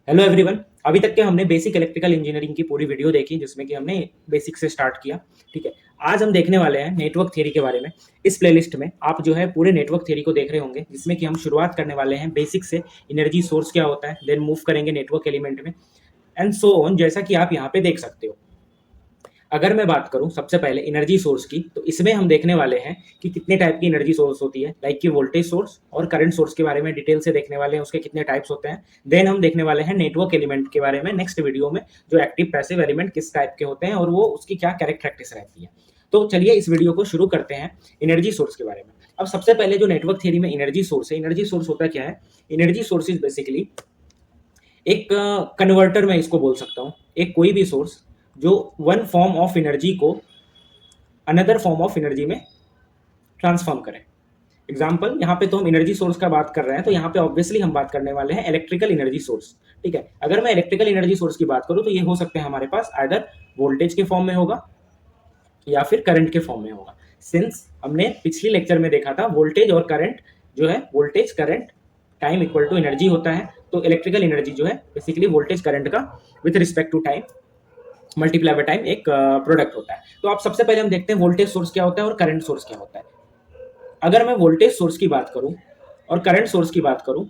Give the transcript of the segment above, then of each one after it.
Hello everyone. अभी तक के हमने बेसिक इलेक्ट्रिकल इंजीनियरिंग की पूरी वीडियो देखी जिसमें कि हमने बेसिक से स्टार्ट किया। ठीक है, आज हम देखने वाले हैं नेटवर्क थ्योरी के बारे में। इस प्लेलिस्ट में आप जो है पूरे नेटवर्क थ्योरी को देख रहे होंगे, जिसमें कि हम शुरुआत करने वाले हैं बेसिक से। एनर्जी सोर्स क्या होता है, देन मूव करेंगे नेटवर्क एलिमेंट में एंड सो ऑन, जैसा कि आप यहाँ पे देख सकते हो। अगर मैं बात करूं सबसे पहले एनर्जी सोर्स की, तो इसमें हम देखने वाले हैं कि कितने टाइप की एनर्जी सोर्स होती है, लाइक कि वोल्टेज सोर्स और करंट सोर्स के बारे में डिटेल से देखने वाले हैं, उसके कितने टाइप्स होते हैं। देन हम देखने वाले हैं नेटवर्क एलिमेंट के बारे में नेक्स्ट वीडियो में, जो एक्टिव पैसिव एलिमेंट किस टाइप के होते हैं और वो उसकी क्या कैरेक्टरिस्टिक्स रहती है। तो चलिए इस वीडियो को शुरू करते हैं एनर्जी सोर्स के बारे में। अब सबसे पहले जो नेटवर्क थ्योरी में एनर्जी सोर्स है, एनर्जी सोर्स होता क्या है? एनर्जी सोर्स इज बेसिकली एक कन्वर्टर, मैं इसको बोल सकता हूँ, एक कोई भी सोर्स जो वन फॉर्म ऑफ एनर्जी को अनदर फॉर्म ऑफ एनर्जी में ट्रांसफॉर्म करें। एग्जाम्पल, यहाँ पे तो हम एनर्जी सोर्स का बात कर रहे हैं, तो यहाँ पे ऑब्वियसली हम बात करने वाले हैं इलेक्ट्रिकल एनर्जी सोर्स। ठीक है, अगर मैं इलेक्ट्रिकल एनर्जी सोर्स की बात करूँ तो ये हो सकते हैं हमारे पास आइदर वोल्टेज के फॉर्म में होगा या फिर करंट के फॉर्म में होगा। सिंस हमने पिछली लेक्चर में देखा था वोल्टेज और करंट जो है, voltage current time equal to energy होता है, तो इलेक्ट्रिकल एनर्जी जो है बेसिकली वोल्टेज करंट का with respect to time multiply by time एक प्रोडक्ट होता है। तो आप सबसे पहले हम देखते हैं वोल्टेज सोर्स क्या होता है और करंट सोर्स क्या होता है। अगर मैं वोल्टेज सोर्स की बात करूं और करंट सोर्स की बात करूं,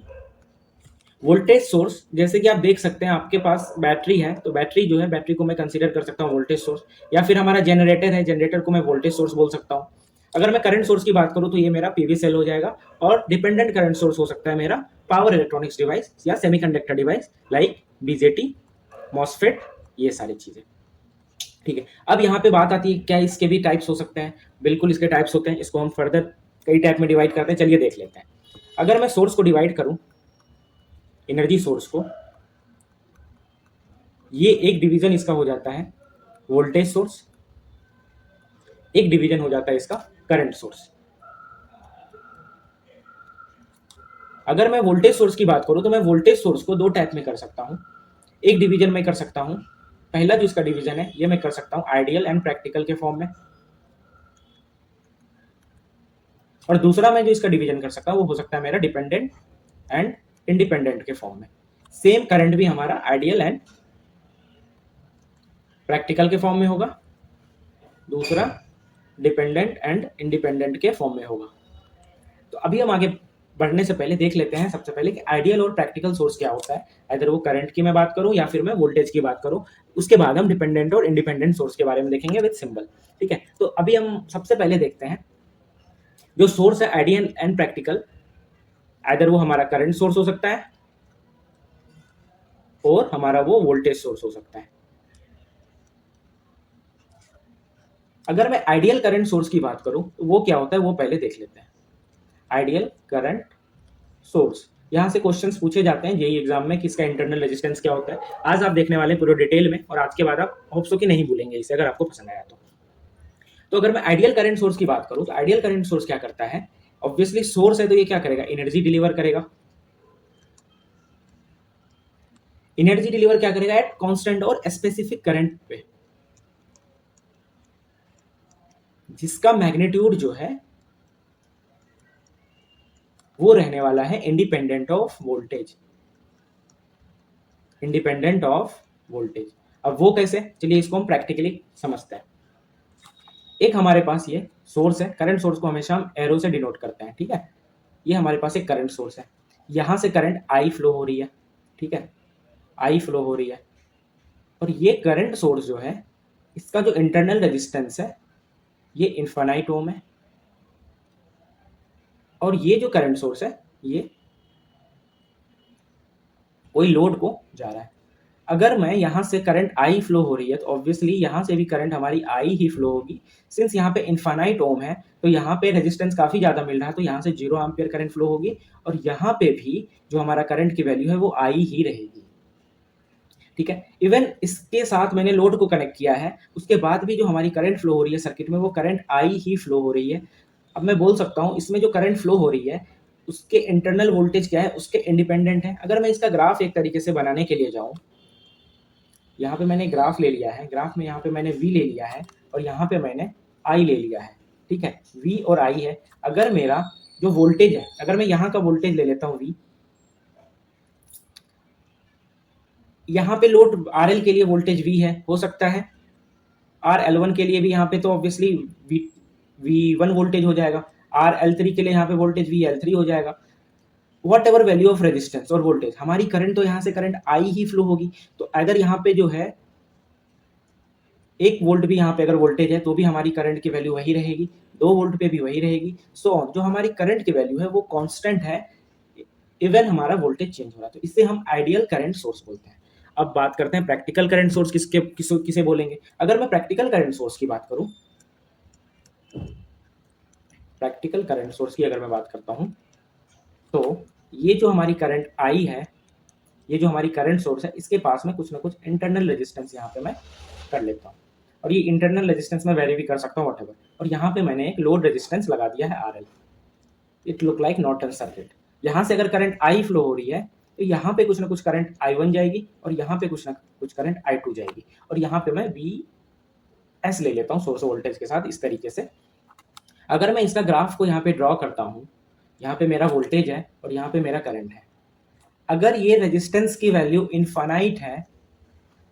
वोल्टेज सोर्स जैसे कि आप देख सकते हैं आपके पास बैटरी है, तो बैटरी जो है, बैटरी को मैं कंसीडर कर सकता हूं वोल्टेज सोर्स, या फिर हमारा जनरेटर है, जनरेटर को मैं वोल्टेज सोर्स बोल सकता हूं। अगर मैं करंट सोर्स की बात करूं तो ये मेरा पीवी सेल हो जाएगा, और डिपेंडेंट करंट सोर्स हो सकता है मेरा पावर इलेक्ट्रॉनिक्स डिवाइस या semiconductor device like BJT, MOSFET, ये सारी चीजें। ठीक है, अब यहाँ पे बात आती है क्या इसके भी टाइप्स हो सकते हैं? बिल्कुल इसके टाइप्स होते हैं, इसको हम फर्दर कई टाइप में डिवाइड करते हैं, चलिए देख लेते हैं। अगर मैं सोर्स को डिवाइड करूं, एनर्जी सोर्स को, ये एक डिवीजन इसका हो जाता है वोल्टेज सोर्स, एक डिवीजन हो जाता है इसका करंट सोर्स। अगर मैं वोल्टेज सोर्स की बात करूं तो मैं वोल्टेज सोर्स को दो टाइप में कर सकता हूं, एक डिवीजन में कर सकता हूं। पहला जो इसका डिवीजन है ये मैं कर सकता हूं आइडियल एंड प्रैक्टिकल के फॉर्म में, और दूसरा मैं जो इसका डिवीजन कर सकता हूं वो हो सकता है मेरा डिपेंडेंट एंड इंडिपेंडेंट के फॉर्म में। सेम करंट भी हमारा आइडियल एंड प्रैक्टिकल के फॉर्म में होगा, दूसरा डिपेंडेंट एंड इंडिपेंडेंट के फॉर्म में होगा। तो अभी हम आगे बढ़ने से पहले देख लेते हैं सबसे पहले कि आइडियल और प्रैक्टिकल सोर्स क्या होता है, अगर वो करंट की मैं बात करूं या फिर मैं वोल्टेज की बात करूं। उसके बाद हम डिपेंडेंट और इंडिपेंडेंट सोर्स के बारे में देखेंगे विद सिंबल। ठीक है, तो अभी हम सबसे पहले देखते हैं जो सोर्स है आइडियल एंड प्रैक्टिकल, आइदर वो हमारा करंट सोर्स हो सकता है और हमारा वो वोल्टेज सोर्स हो सकता है। अगर मैं आइडियल करंट सोर्स की बात करूं तो वो क्या होता है वो पहले देख लेते हैं। आइडियल करंट सोर्स, यहां से क्वेश्चंस पूछे जाते हैं जेईई एग्जाम में कि इसका इंटरनल रेजिस्टेंस क्या होता है। आज आप देखने वाले पूरे डिटेल में, और आज के बाद आप होप सो कि नहीं भूलेंगे इसे अगर आपको पसंद आया तो अगर मैं आइडियल करंट सोर्स की बात करूं तो आइडियल करंट सोर्स क्या करता है? ऑब्वियसली सोर्स है तो ये क्या करेगा? एनर्जी डिलीवर करेगा। एनर्जी डिलीवर क्या करेगा? एट कांस्टेंट और स्पेसिफिक करंट पे, जिसका मैग्नीट्यूड जो है वो रहने वाला है independent of voltage, independent of voltage. अब वो कैसे, चलिए इसको हम प्रैक्टिकली समझते हैं। एक हमारे पास ये सोर्स है, करंट सोर्स को हमेशा हम एरो से डिनोट करते हैं। ठीक है, ये हमारे पास एक करंट सोर्स है, यहां से करंट आई फ्लो हो रही है। ठीक है, आई फ्लो हो रही है, और ये करंट सोर्स जो है इसका जो इंटरनल रेजिस्टेंस है ये इनफाइनाइट ओम है, और ये जो करंट सोर्स है ये कोई लोड को जा रहा है। अगर मैं यहाँ से करंट आई फ्लो हो रही है तो ऑब्वियसली यहाँ से भी करंट हमारी आई ही फ्लो होगी। सिंस यहाँ पे इनफाइनाइट ओम है तो यहाँ पे रेजिस्टेंस काफी ज्यादा मिल रहा है, तो यहाँ से 0 एम्पियर करंट फ्लो होगी, और यहाँ पे भी जो हमारा करंट की वैल्यू है वो आई ही रहेगी। ठीक है, इवन इसके साथ मैंने लोड को कनेक्ट किया है, उसके बाद भी जो हमारी करंट फ्लो हो रही है सर्किट में वो करंट आई ही फ्लो हो रही है। अब मैं बोल सकता हूँ इसमें जो करंट फ्लो हो रही है उसके इंटरनल वोल्टेज क्या है, उसके इंडिपेंडेंट है। अगर मैं इसका ग्राफ एक तरीके से बनाने के लिए जाऊँ, यहाँ पे मैंने ग्राफ ले लिया है, ग्राफ में यहाँ पे मैंने V ले लिया है और यहाँ पे मैंने I ले लिया है। ठीक है, V और I है। अगर मेरा जो वोल्टेज है, अगर मैं यहाँ का वोल्टेज ले लेता हूँ V, यहाँ पे लोड RL के लिए वोल्टेज V है, हो सकता है RL1 के लिए भी यहाँ पे तो ऑब्वियसली V1 वोल्टेज हो जाएगा, RL3 के लिए यहाँ पे वोल्टेज VL3 हो जाएगा। What ever value of resistance और वोल्टेज, हमारी करंट तो यहाँ से करंट I ही फ्लो होगी। तो अगर यहाँ पे जो है 1 वोल्ट भी यहाँ पे अगर वोल्टेज है तो भी हमारी करंट की वैल्यू वही रहेगी, 2 वोल्ट पे भी वही रहेगी, सो ऑन। जो हमारी करंट की वैल्यू है वो कांस्टेंट है इवन हमारा वोल्टेज चेंज हो रहा है, तो इसे हम आइडियल करंट सोर्स बोलते हैं। अब बात करते हैं प्रैक्टिकल करंट सोर्स किसे बोलेंगे। अगर मैं प्रैक्टिकल करंट सोर्स की बात करूं, प्रैक्टिकल करंट सोर्स की अगर मैं बात करता हूं, तो ये जो हमारी करंट आई है, ये जो हमारी करंट सोर्स है, इसके पास में कुछ ना कुछ इंटरनल रेजिस्टेंस यहाँ पे मैं कर लेता हूँ, और ये इंटरनल रेजिस्टेंस मैं वेरी भी कर सकता हूँ व्हाटएवर। और यहाँ पे मैंने एक लोड रेजिस्टेंस लगा दिया है RL। It look like Norton circuit. यहाँ से अगर करंट I फ्लो हो रही है तो यहाँ पे कुछ ना कुछ करंट I1 जाएगी और यहाँ पे कुछ ना कुछ करंट I2 जाएगी, और यहाँ पे मैं VS ले लेता हूँ सोर्स वोल्टेज के साथ इस तरीके से। अगर मैं इसका ग्राफ को यहाँ पे ड्रॉ करता हूँ, यहाँ पे मेरा वोल्टेज है और यहाँ पे मेरा करंट है। अगर ये रेजिस्टेंस की वैल्यू इनफाइनाइट है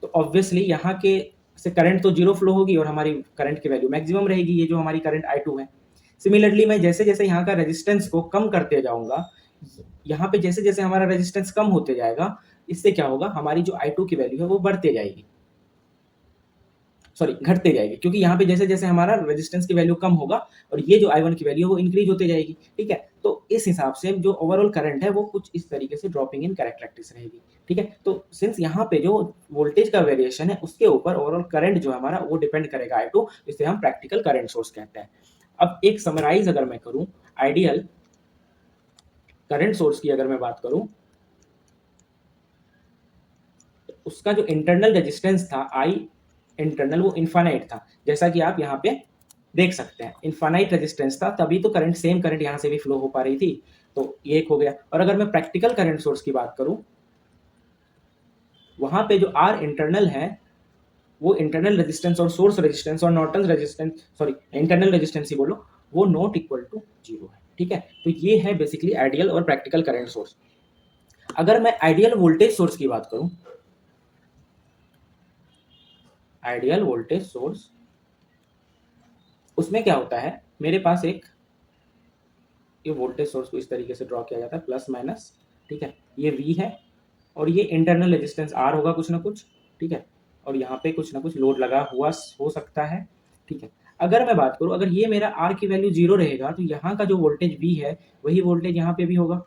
तो ऑब्वियसली यहाँ के से करंट तो जीरो फ्लो होगी और हमारी करंट की वैल्यू मैक्सिमम रहेगी, ये जो हमारी करंट I2 है। सिमिलरली मैं जैसे जैसे यहाँ का रेजिस्टेंस को कम करते जाऊंगा, यहाँ पे जैसे जैसे हमारा रेजिस्टेंस कम होते जाएगा, इससे क्या होगा, हमारी जो I2 की वैल्यू है वो बढ़ते जाएगी, सॉरी घटते जाएगी, क्योंकि यहाँ पे जैसे जैसे हमारा रेजिस्टेंस की वैल्यू कम होगा और ये जो I1 की वैल्यू है वो इंक्रीज होते जाएगी। ठीक है, तो इस हिसाब से जो ओवरऑल करंट है वो कुछ इस तरीके से ड्रॉपिंग इन कैरेक्टरिस्टिक्स रहेगी। ठीक है, तो सिंस यहाँ पे जो वोल्टेज का वेरिएशन है उसके ऊपर ओवरऑल करंट जो है हमारा वो डिपेंड करेगा I2, जिसे हम प्रैक्टिकल करंट सोर्स कहते हैं। अब एक समराइज अगर मैं करूं आइडियल करंट सोर्स की अगर मैं बात करूं, तो उसका जो इंटरनल रेजिस्टेंस था I इंटरनल वो इनफाइनाइट था, जैसा कि आप यहाँ पे देख सकते हैं इनफाइनाइट रेजिस्टेंस था, तभी तो करंट सेम करंट यहाँ से भी फ्लो हो पा रही थी, तो ये एक हो गया। और अगर मैं प्रैक्टिकल करंट सोर्स की बात करूं, वहां पे जो R इंटरनल है वो इंटरनल रेजिस्टेंस और सोर्स रेजिस्टेंस और Norton resistance, sorry internal resistance ही बोलो, वो नॉट इक्वल टू 0 है। ठीक है, तो ये है बेसिकली आइडियल और प्रैक्टिकल करंट सोर्स। अगर मैं आइडियल वोल्टेज सोर्स की बात करूं, आइडियल वोल्टेज सोर्स, उसमें क्या होता है, मेरे पास एक ये वोल्टेज सोर्स को इस तरीके से ड्रॉ किया जाता है प्लस माइनस। ठीक है, ये V है और ये इंटरनल रेजिस्टेंस R होगा कुछ ना कुछ। ठीक है, और यहाँ पे कुछ ना कुछ लोड लगा हुआ हो सकता है। ठीक है, अगर मैं बात करूँ, अगर ये मेरा R की वैल्यू 0 रहेगा तो यहाँ का जो वोल्टेज V है वही वोल्टेज यहाँ पे भी होगा।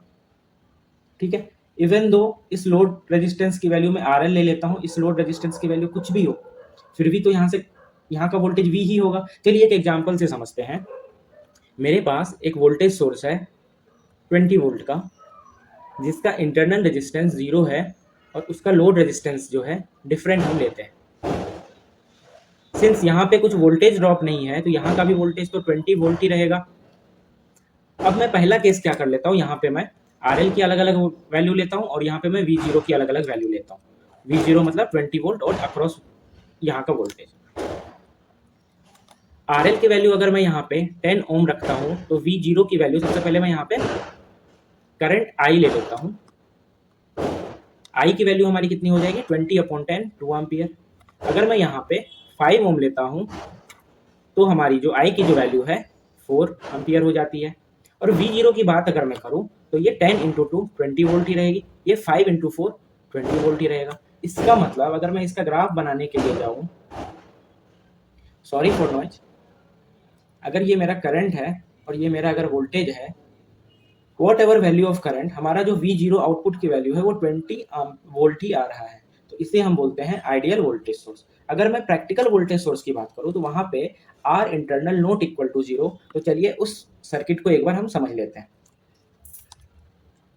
ठीक है, इवन दो इस लोड रेजिस्टेंस की वैल्यू में RL ले लेता हूँ, इस लोड रेजिस्टेंस की वैल्यू कुछ भी हो, फिर भी तो यहाँ का वोल्टेज V ही होगा। चलिए एक एग्जाम्पल से समझते हैं। मेरे पास एक वोल्टेज सोर्स है 20 वोल्ट का, जिसका इंटरनल रेजिस्टेंस 0 है और उसका लोड रेजिस्टेंस जो है डिफरेंट हम लेते हैं। सिंस यहाँ पे कुछ वोल्टेज ड्रॉप नहीं है तो यहाँ का भी वोल्टेज तो 20 वोल्ट ही रहेगा। अब मैं पहला केस क्या कर लेता हूँ, यहाँ पे मैं RL की अलग अलग वैल्यू लेता हूँ और यहाँ पे मैं V0 की अलग अलग वैल्यू लेता हूँ। V0 मतलब 20 वोल्ट और अक्रॉस यहाँ का वोल्टेज। RL की वैल्यू अगर मैं यहाँ पे 10 ओम रखता हूँ तो V0 की वैल्यू, सबसे पहले मैं यहाँ पे करंट I ले लेता हूँ। I की वैल्यू हमारी कितनी हो जाएगी, 20/10 2 एम्पियर। अगर मैं यहाँ पे 5 ओम लेता हूँ तो हमारी जो I की जो वैल्यू है 4 एम्पियर हो जाती है। और V0 की बात अगर मैं करूँ तो ये 10 × 2 20 वोल्ट ही रहेगी, ये 5 × 4 20 वोल्ट ही रहेगा। इसका मतलब अगर मैं इसका ग्राफ बनाने के लिए जाऊँ, सॉरी फॉर नॉइज, अगर ये मेरा करंट है और ये मेरा अगर वोल्टेज है, what ever value of current, हमारा जो V0 आउटपुट की वैल्यू है वो 20 वोल्ट ही आ रहा है, तो इसे हम बोलते हैं आइडियल वोल्टेज सोर्स। अगर मैं प्रैक्टिकल वोल्टेज सोर्स की बात करूं तो वहां पे R internal not equal to 0। तो चलिए उस सर्किट को एक बार हम समझ लेते हैं।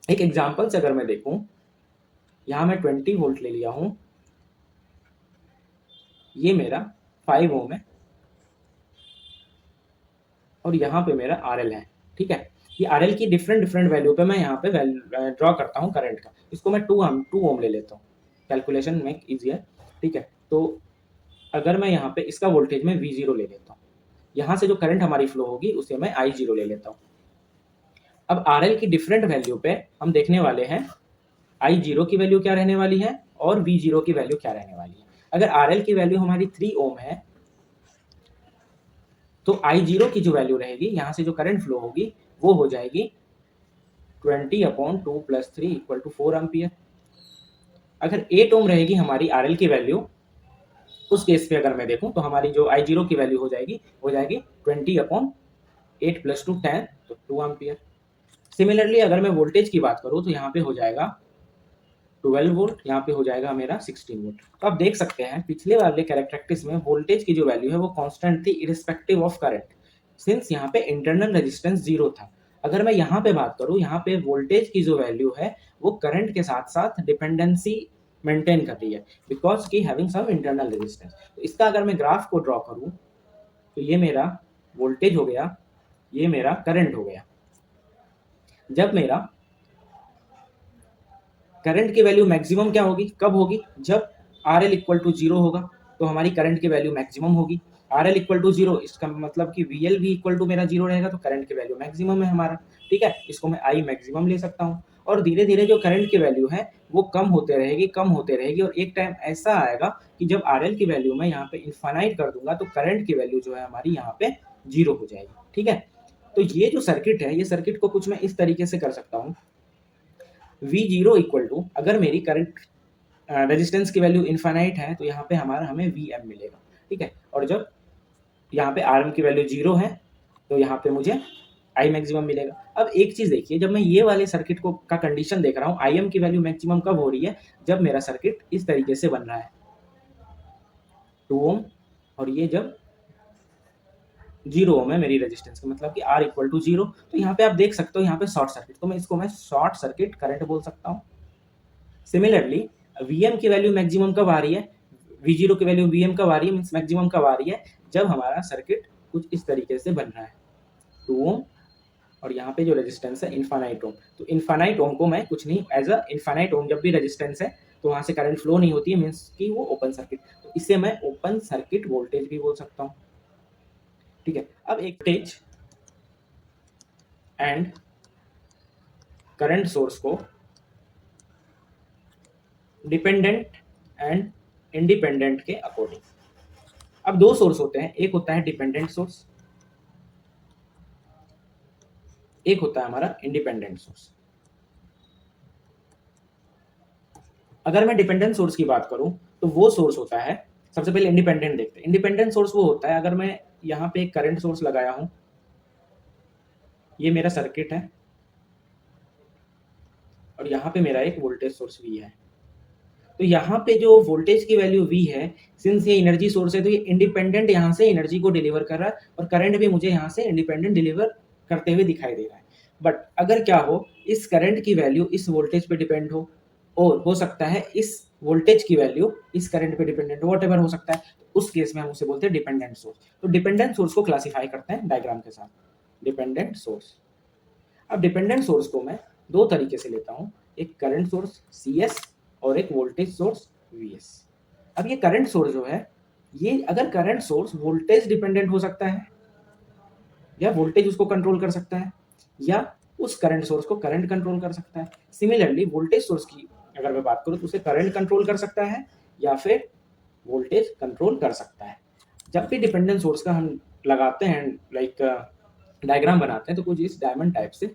एक एग्जांपल से अगर मैं देखूं, यहां मैं 20 वोल्ट ले लिया हूं, ये मेरा 5 ओम है और यहाँ पे मेरा RL है। ठीक है, ये RL की डिफरेंट वैल्यू पे मैं यहाँ पे ड्रॉ करता हूँ करंट का। इसको मैं 2 ओम ले लेता हूँ, कैलकुलेशन मेक इजियर। ठीक है, तो अगर मैं यहाँ पे इसका वोल्टेज में V0 ले लेता हूँ, यहाँ से जो करंट हमारी फ्लो होगी उसे मैं I0 ले लेता हूँ। अब RL की डिफरेंट वैल्यू पे हम देखने वाले हैं I0 की वैल्यू क्या रहने वाली है और वी जीरो की वैल्यू क्या रहने वाली है। अगर आर एल की वैल्यू हमारी 3 ओम है तो आई जीरो की जो वैल्यू रहेगी, यहाँ से जो करंट फ्लो होगी वो हो जाएगी 20/2 + 3 = 4 एम्पियर। अगर 8 ओम रहेगी हमारी आर एल की वैल्यू, उस केस पे अगर मैं देखूं तो हमारी जो आई जीरो की वैल्यू हो जाएगी 20/8 + 2 10 तो 2 एम्पियर। सिमिलरली अगर मैं वोल्टेज की बात करूं तो यहाँ पे हो जाएगा 12 वोल्ट, यहाँ पे हो जाएगा मेरा 16 वोल्ट। तो आप देख सकते हैं पिछले वाले कैरेक्टरिस्टिक्स में वोल्टेज की जो वैल्यू है वो कांस्टेंट थी इरिस्पेक्टिव ऑफ करंट, सिंस यहाँ पे इंटरनल रेजिस्टेंस जीरो था। अगर मैं यहाँ पे बात करूँ, यहाँ पे वोल्टेज की जो वैल्यू है वो करंट के साथ साथ डिपेंडेंसी मेंटेन कर रही है बिकॉज की हैविंग सम इंटरनल रेजिस्टेंस। तो इसका अगर मैं ग्राफ को ड्रॉ करूँ तो ये मेरा वोल्टेज हो गया, ये मेरा करंट हो गया। जब मेरा करंट की वैल्यू मैक्सिमम क्या होगी, कब होगी, जब R L equal to zero होगा तो हमारी करंट की वैल्यू मैक्सिमम होगी। R L equal to zero, इसका मतलब कि वी एल भी इक्वल टू मेरा जीरो रहेगा तो करंट की वैल्यू मैक्सिमम है हमारा, ठीक है। इसको मैं आई मैक्सिमम ले सकता हूँ और धीरे धीरे जो करंट की वैल्यू है वो कम होते रहेगी, कम होते रहेगी और एक टाइम ऐसा आएगा कि जब आर एल की वैल्यू मैं यहाँ पे इन्फानाइट कर दूंगा तो करंट की वैल्यू जो है हमारी यहाँ पे जीरो हो जाएगी, ठीक है। तो ये जो सर्किट है, ये सर्किट को कुछ मैं इस तरीके से कर सकता हूँ, वी जीरो इक्वल टू, अगर मेरी करंट रेजिस्टेंस की वैल्यू इन्फानाइट है तो यहाँ पे हमारा हमें वी एम मिलेगा, ठीक है। और जब यहाँ पे आर एम की वैल्यू जीरो है तो यहाँ पे मुझे आई मैक्सिमम मिलेगा। अब एक चीज देखिए, जब मैं ये वाले सर्किट को का कंडीशन देख रहा हूँ, आई एम की वैल्यू मैक्सिमम कब हो रही है, जब मेरा सर्किट इस तरीके से बन रहा है 2 ओम और ये जब 0 ओम है मेरी रेजिस्टेंस का, मतलब कि R इक्वल टू 0। तो यहाँ पे आप देख सकते हो यहाँ पे शॉर्ट सर्किट, तो मैं शॉर्ट सर्किट करंट बोल सकता हूँ। सिमिलरली Vm की वैल्यू मैक्सिमम कब आ रही है, V0 की वैल्यू Vm कब आ रही है, मीन्स मैक्सिमम कब आ रही है, जब हमारा सर्किट कुछ इस तरीके से बन रहा है 2 ओम और यहाँ पे जो रेजिस्टेंस है इन्फानाइट ओम। तो इन्फानाइट ओम को मैं कुछ नहीं, एज अ इन्फानाइट ओम जब भी रेजिस्टेंस है तो वहां से करंट फ्लो नहीं होती है, मीन्स कि वो ओपन सर्किट, तो इसे मैं ओपन सर्किट वोल्टेज भी बोल सकता हूँ, ठीक है। अब एक वोल्टेज एंड करंट सोर्स को डिपेंडेंट एंड इंडिपेंडेंट के अकॉर्डिंग, अब दो सोर्स होते हैं, एक होता है डिपेंडेंट सोर्स, एक होता है हमारा इंडिपेंडेंट सोर्स। अगर मैं डिपेंडेंट सोर्स की बात करूं तो वो सोर्स होता है, सबसे पहले इंडिपेंडेंट देखते हैं। इंडिपेंडेंट सोर्स वो होता है अगर मैं यहाँ पे एक करंट सोर्स लगाया हूं, ये मेरा सर्किट है और यहाँ पे मेरा एक वोल्टेज सोर्स V है। तो यहाँ पे जो वोल्टेज की वैल्यू V है, सिंस ये एनर्जी सोर्स है तो ये इंडिपेंडेंट यहाँ से एनर्जी को डिलीवर कर रहा है और करंट भी मुझे यहाँ से इंडिपेंडेंट डिलीवर करते हुए दिखाई दे रहा है। बट अगर क्या हो, इस करंट की वैल्यू इस वोल्टेज पे डिपेंड हो और हो सकता है इस वोल्टेज की वैल्यू इस करंट पे डिपेंडेंट हो, वॉट हो सकता है, तो उस केस में हम उसे बोलते हैं डिपेंडेंट सोर्स। तो डिपेंडेंट सोर्स को क्लासिफाई करते हैं डायग्राम के साथ, डिपेंडेंट सोर्स। अब डिपेंडेंट सोर्स को मैं दो तरीके से लेता हूँ, एक करंट सोर्स CS और एक वोल्टेज सोर्स VS। अब ये करंट सोर्स जो है, ये अगर करंट सोर्स वोल्टेज डिपेंडेंट हो सकता है या वोल्टेज उसको कंट्रोल कर सकता है या उस करंट सोर्स को करंट कंट्रोल कर सकता है। सिमिलरली वोल्टेज सोर्स की अगर मैं बात करूं तो उसे करंट कंट्रोल कर सकता है या फिर वोल्टेज कंट्रोल कर सकता है। जब भी डिपेंडेंट सोर्स का हम लगाते हैं, लाइक डायग्राम बनाते हैं, तो कुछ इस डायमंड टाइप से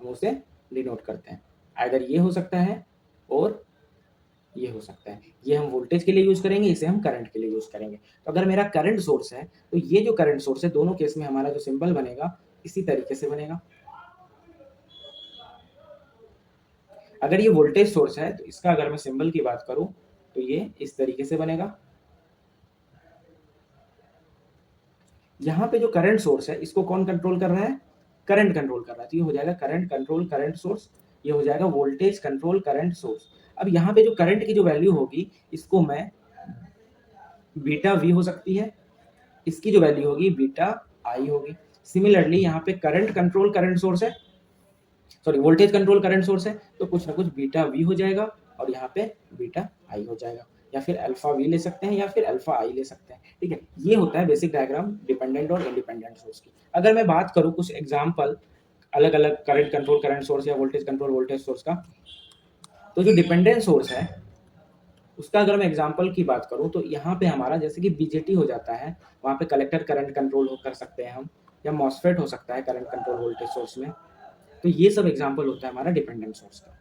हम उसे डिनोट करते हैं। आइदर ये हो सकता है और ये हो सकता है, ये हम वोल्टेज के लिए यूज करेंगे, इसे हम करंट के लिए यूज करेंगे। तो अगर मेरा करंट सोर्स है तो ये जो करंट सोर्स है, दोनों केस में हमारा जो सिंबल बनेगा इसी तरीके से बनेगा। अगर ये वोल्टेज सोर्स है तो इसका अगर मैं सिंबल की बात करूं तो ये इस तरीके से बनेगा। यहाँ पे जो करंट सोर्स है इसको कौन कंट्रोल कर रहा है, करंट कंट्रोल कर रहा है, तो ये हो जाएगा करंट कंट्रोल करंट सोर्स, ये हो जाएगा वोल्टेज कंट्रोल करंट सोर्स। अब यहाँ पे जो करंट की जो वैल्यू होगी इसको मैं बीटा V हो सकती है, इसकी जो वैल्यू होगी बीटा I होगी। सिमिलरली यहाँ पे करंट कंट्रोल करंट सोर्स है, sorry voltage control current source है, तो कुछ ना कुछ बीटा V हो जाएगा और यहाँ पे बीटा I हो जाएगा, या फिर अल्फा V ले सकते हैं या फिर अल्फा I ले सकते हैं, ठीक है। ये होता है बेसिक डायग्राम डिपेंडेंट और इंडिपेंडेंट सोर्स की। अगर मैं बात करूँ कुछ एग्जाम्पल अलग अलग करंट कंट्रोल करंट सोर्स या वोल्टेज कंट्रोल वोल्टेज सोर्स का, तो जो डिपेंडेंट सोर्स है उसका अगर मैं एग्जांपल की बात करूँ तो यहाँ पे हमारा जैसे कि बीजेटी हो जाता है, वहाँ पे कलेक्टर करंट कंट्रोल कर सकते हैं हम, या मॉसफेट हो सकता है करंट कंट्रोल वोल्टेज सोर्स में। तो ये सब एग्जांपल होता है हमारा डिपेंडेंट सोर्स का।